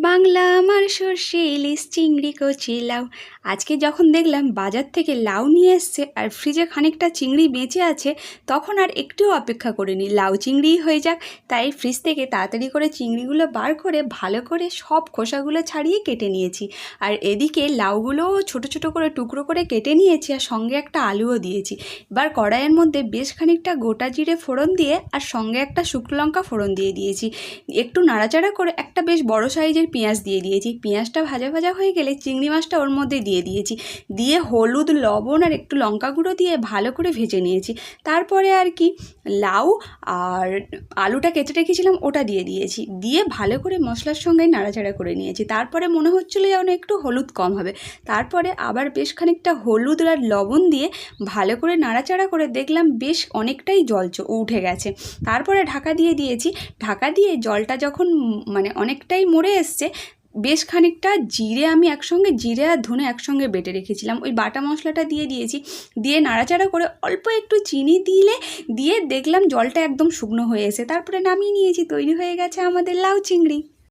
বাংলা আমার সর্ষে ইলিশ চিংড়ি কচি লাউ। আজকে যখন দেখলাম বাজার থেকে লাউ নিয়ে এসছে আর ফ্রিজে খানিকটা চিংড়ি বেঁচে আছে, তখন আর একটুও অপেক্ষা করিনি, লাউ চিংড়িই হয়ে যাক। তাই ফ্রিজ থেকে তাড়াতাড়ি করে চিংড়িগুলো বার করে ভালো করে সব খোসাগুলো ছাড়িয়ে কেটে নিয়েছি। আর এদিকে লাউগুলোও ছোট ছোট করে টুকরো করে কেটে নিয়েছি আর সঙ্গে একটা আলুও দিয়েছি। এবার কড়াইয়ের মধ্যে বেশ খানিকটা গোটা জিরে ফোড়ন দিয়ে আর সঙ্গে একটা শুকনো লঙ্কা ফোড়ন দিয়ে দিয়েছি। একটু নাড়াচাড়া করে একটা বেশ বড় সাইজের পেঁয়াজ দিয়ে দিয়েছি। পেঁয়াজটা ভাজা ভাজা হয়ে গেলে চিংড়ি মাছটা ওর মধ্যে দিয়ে দিয়েছি, দিয়ে হলুদ লবণ আর একটু লঙ্কা গুঁড়ো দিয়ে ভালো করে ভেজে নিয়েছি। তারপরে আর কি লাউ আর আলুটা কেটে রেখেছিলাম ওটা দিয়ে দিয়েছি, দিয়ে ভালো করে মশলার সঙ্গে নাড়াচাড়া করে নিয়েছি। তারপরে মনে হচ্ছিলো যেন একটু হলুদ কম হবে, তারপরে আবার বেশ খানিকটা হলুদ আর লবণ দিয়ে ভালো করে নাড়াচাড়া করে দেখলাম বেশ অনেকটাই জল উঠে গেছে। তারপরে ঢাকা দিয়ে দিয়েছি। ঢাকা দিয়ে জলটা যখন মানে অনেকটাই মরে এসছে, বেশ খানিকটা জিরে আমি একসঙ্গে জিরে আর ধনে একসঙ্গে বেটে রেখেছিলাম, ওই বাটা মশলাটা দিয়ে দিয়েছি। দিয়ে নাড়াচাড়া করে অল্প একটু চিনি দিয়ে দেখলাম জলটা একদম শুকনো হয়ে এসে, তারপরে নামিয়ে নিয়েছি। তৈরি হয়ে গেছে আমাদের লাউ চিংড়ি।